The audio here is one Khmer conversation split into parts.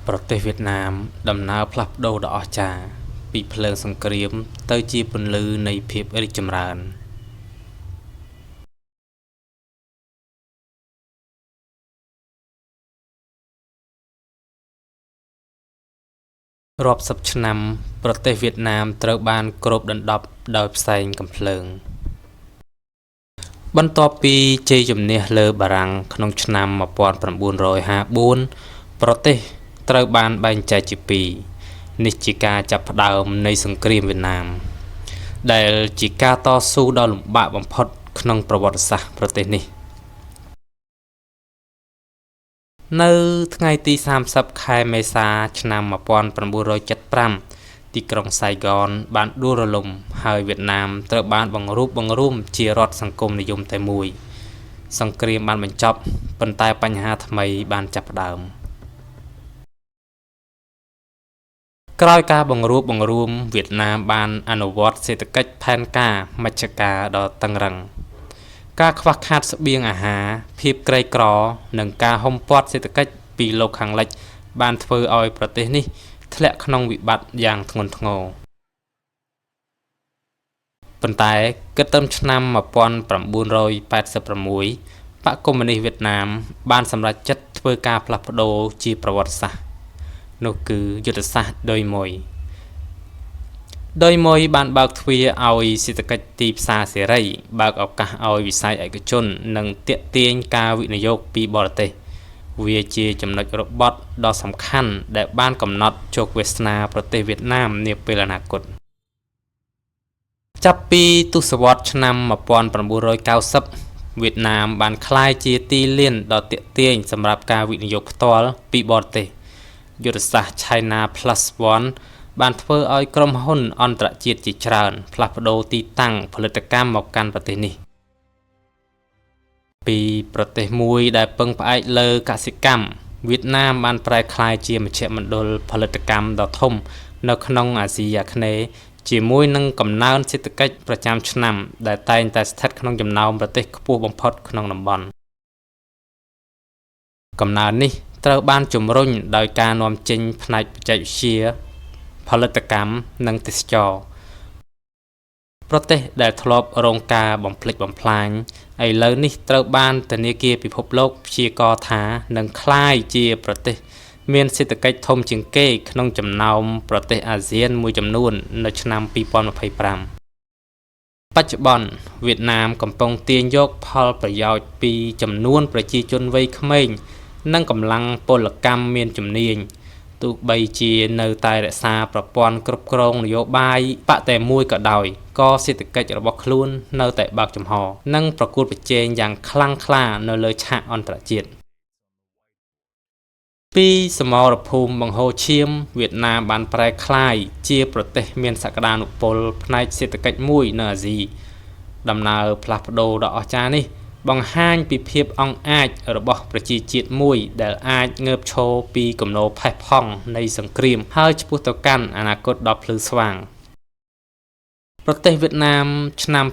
ប្រទេសវៀតណាមដំណើរផ្លាស់ប្ដូរដ៏អស្ចារ្យពីភ្លើងសង្គ្រាមទៅជាពន្លឺនៃភាពរីកចម្រើនរាប់សិបឆ្នាំប្រទេសវៀតណាមត្រូវបានគ្របដណ្ដប់ដោយផ្សែងកាំភ្លើងបន្ទាប់ពីជ័យជំនះលើបារាំងក្នុងឆ្នាំ1954ប្រទេសត្រូវបានបែងចែកជាពីរនេះជាការចាប់ផ្ដើមនៃសង្គ្រាមវៀតណាមដែលជាការតស៊ូដ៏លំបាកបំផុតក្នុងប្រវត្តិសាស្ត្រប្រទេសនេះនៅថ្ងៃទី30ខែមេសាឆ្នាំ1975ទីក្រុងសៃហ្គនបានដួលរលំហើយវៀតណាមត្រូវបានបង្រួបបង្រួមជារដ្ឋសង្គមនិយមតែមួយសង្គ្រាមបានបញ្ចប់ប៉ុន្តែបញ្ហាថ្មីបានចាប់ផ្ដើមក្រោយការបង្រួបបង្រួមវៀតណាមបានអនុវត្តសេដ្ឋកិច្ចផែនការមជ្ឈការដ៏តឹងរ៉ឹងការខ្វះខាតស្បៀងអាហារភាពក្រីក្រនិងការហុំព័ទ្ធសេដ្ឋកិច្ចពីលោកខាងលិចបានធ្វើឲ្យប្រទេសនេះធ្លាក់ក្នុងវិបត្តិយ៉ាងធ្ងន់ធ្ងរប៉ុន្តែគិតត្រឹមឆ្នាំ1986បកកុម្មុយនីសវៀតណាមបានសម្រេចចិត្តធ្វើការផ្លាស់ប្ដូរជាប្រវត្តិសាស្ត្រនោះគឺយុទ្ធសាស្ត្រដុយមុយបានបើកទ្វារឲ្យសេដ្ឋកិច្ចទីផ្សារសេរីបើកឱកាសឲ្យវិស័យឯកជននិងទាក់ទាញការវិនិយោគពីបរទេសវាជាចំណុចរបត់ដ៏សំខាន់ដែលបានកំណត់ជោគវាសនាប្រទេសវៀតណាមនាពេលអនាគតចាប់ពីទសវត្សរ៍ឆ្នាំ1990វៀតណាមបានក្លាយជាទីលានដ៏ទាក់ទាញសម្រាប់ការវិនិយោគផ្ទាល់ពីបរទេសយុទ្ធសាស្ត្រ China Plus One បានធ្វើឲ្យក្រុមហ៊ុនអន្តរជាតិជាច្រើនផ្លាស់ប្ដូរទីតាំងផលិតកម្មមកកាន់ប្រទេសនេះពីប្រទេសមួយដែលពឹងផ្អែកលើកសិកម្មវៀតណាមបានប្រែក្លាយជាមជ្ឈមណ្ឌលផលិតកម្មដ៏ធំនៅក្នុងអាស៊ីអាគ្នេយ៍ជាមួយនឹងកំណើនសេដ្ឋកិច្ចប្រចាំឆ្នាំដែលតែងតែស្ថិតក្នុងចំណោមប្រទេសខ្ពស់បំផុតក្នុងតំបន់កំណើននេះត្រូវបានជំរុញដោយការនាំចេញផ្នែកបច្ចេកវិទ្យាផលិតកម្មនិងទេសចរណ៍ប្រទេសដែលធ្លាប់រងការបំផ្លិចបំផ្លាញឥឡូវនេះត្រូវបានធនាគារពិភពលោកព្យាករណ៍ថានឹងក្លាយជាប្រទេសមានសេដ្ឋកិច្ចធំជាងគេក្នុងចំណោមប្រទេសអាស៊ានមួយចំនួននៅឆ្នាំ2025បច្ចុប្បន្នវៀតណាមកំពុងទាញយកផលប្រយោជន៍ពីចំនួនប្រជាជនវ័យក្មេងនិងកម្លាំងពលកម្មមានជំនាញទោះបីជានៅតែរក្សាប្រព័ន្ធគ្រប់គ្រងនយោបាយបកតែមួយក៏ដោយក៏សេដ្ឋកិច្ចរបស់ខ្លួននៅតែបើកចំហនិងប្រកួតប្រជែងយ៉ាងខ្លាំងក្លានៅលើឆាកអន្តរជាតិពីសមរភូមិបង្ហូរឈាមវៀតណាមបានប្រែក្លាយជាប្រទេសមានសក្តានុពលផ្នែកសេដ្ឋកិច្ចមួយនៅអាស៊ីដំណើរផ្លាស់ប្ដូរដ៏អស្ចារ្យនេះបង្ហាញពីភាពអង់អាចរបស់ប្រជាជាតិមួយដែលអាចងើបឈរពីគំនរផេះផង់នៃសង្គ្រាមហើយឆ្ពោះទៅកាន់អនាគតដ៏ភ្លឺស្វាងប្រទេសវៀតណាមឆ្នាំ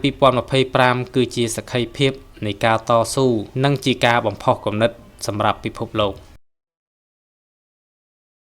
2025គឺជាសក្ខីភាពនៃការតស៊ូនិងជាការបំផុសគំនិតសម្រាប់ពិភពលោក